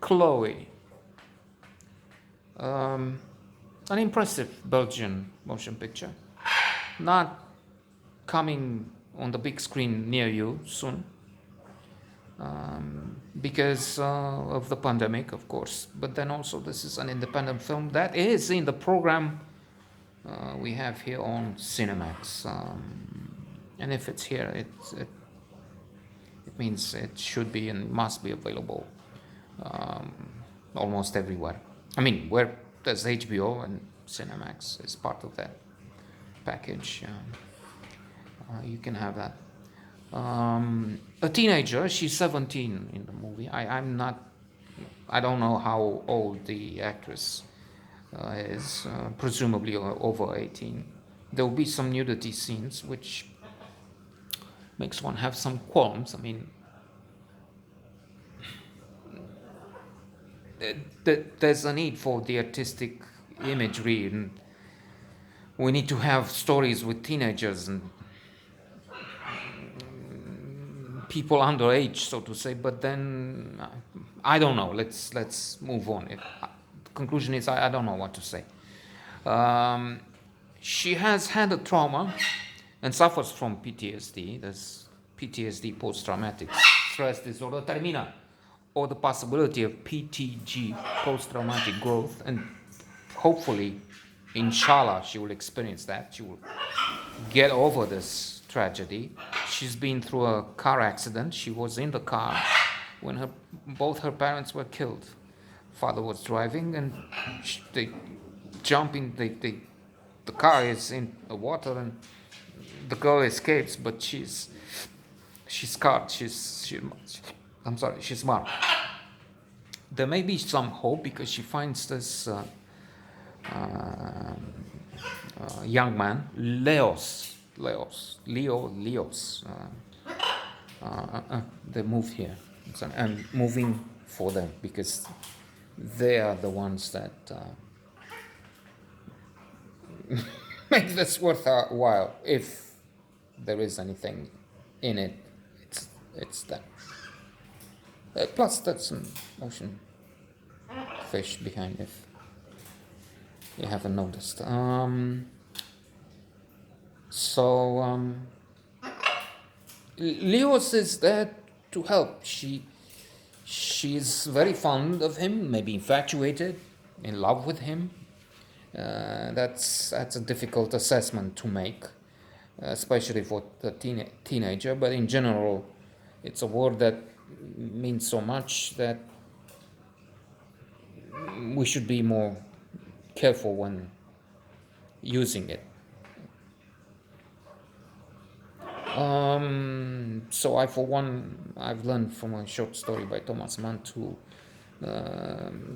Chloe, um, an impressive Belgian motion picture, not coming on the big screen near you soon, because of the pandemic, of course. But then also, this is an independent film that is in the program we have here on Cinemax. And if it's here, it means it should be and must be available um, almost everywhere. I mean, where there's HBO and Cinemax is part of that package. You can have that. A teenager, she's 17 in the movie. I don't know how old the actress is, presumably over 18. There will be some nudity scenes, which makes one have some qualms. I mean, there's a need for the artistic imagery, and we need to have stories with teenagers and people underage, so to say. But then I don't know. Let's move on. The conclusion is I don't know what to say. She has had a trauma and suffers from PTSD. There's PTSD, post-traumatic stress disorder, termina, or the possibility of PTG, post-traumatic growth, and hopefully, inshallah, she will experience that. She will get over this tragedy. She's been through a car accident. She was in the car when both her parents were killed. Father was driving, and they jump in. The car is in the water, and the girl escapes, but she's scarred. She's marked. There may be some hope because she finds this young man, Leos. They moved here. So I'm moving for them because they are the ones that make this worthwhile. If there is anything in it, it's them. Plus, that's some ocean fish behind, if you haven't noticed. Leos is there to help. She's very fond of him, maybe infatuated, in love with him. That's a difficult assessment to make, especially for the teenager. But in general, it's a word that means so much that we should be more careful when using it. So for one, I've learned from a short story by Thomas Mann to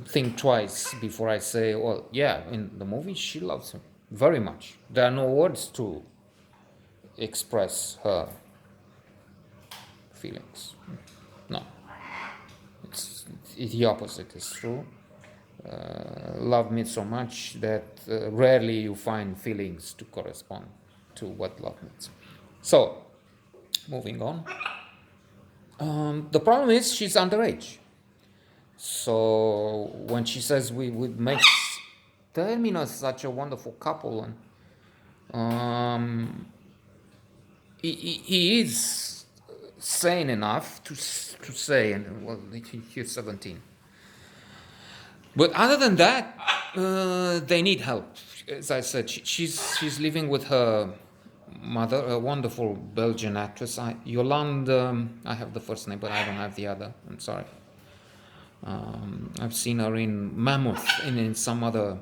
think twice before I say, well, yeah, in the movie she loves him very much. There are no words to express her feelings. No, it's the opposite is true. Love means so much that rarely you find feelings to correspond to what love means. So, moving on. The problem is she's underage. So when she says we would make Terminus such a wonderful couple, and he is sane enough to say, and well, he's 17. But other than that, they need help. As I said, she's living with her mother, a wonderful Belgian actress, Yolande. I have the first name, but I don't have the other. I'm sorry. I've seen her in Mammoth and in some other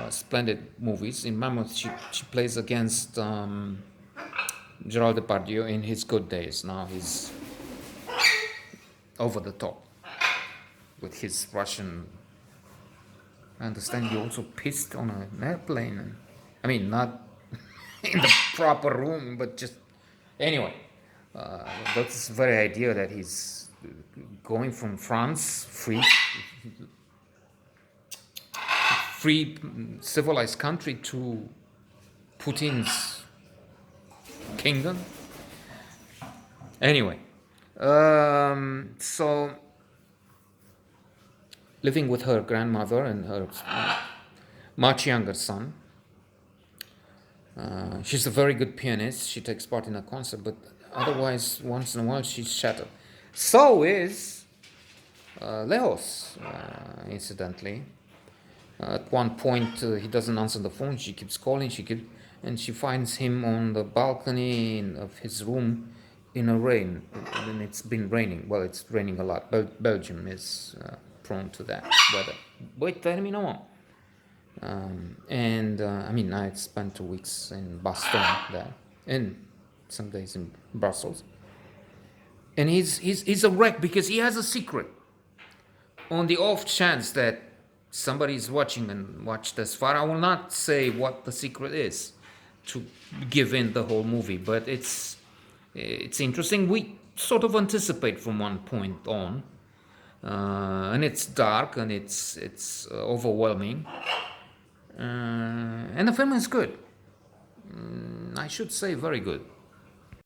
splendid movies. In Mammoth, she plays against Gerald Depardieu in his good days. Now he's over the top with his Russian. I understand you also pissed on an airplane. And, I mean, not in the proper room, but just anyway. That's the very idea that he's going from France, free civilized country, to Putin's kingdom. Anyway, so living with her grandmother and her much younger son. She's a very good pianist. She takes part in a concert, but otherwise, once in a while, she's shattered. So is Leos, incidentally. At one point, he doesn't answer the phone. She keeps calling. And she finds him on the balcony of his room in a rain. And it's been raining. Well, it's raining a lot. Belgium is prone to that weather. Wait, terminăm. I spent 2 weeks in Boston there, and some days in Brussels. And he's a wreck because he has a secret. On the off chance that somebody is watching and watched this far, I will not say what the secret is to give in the whole movie, but it's interesting. We sort of anticipate from one point on, and it's dark and it's overwhelming. And the film is good. I should say very good.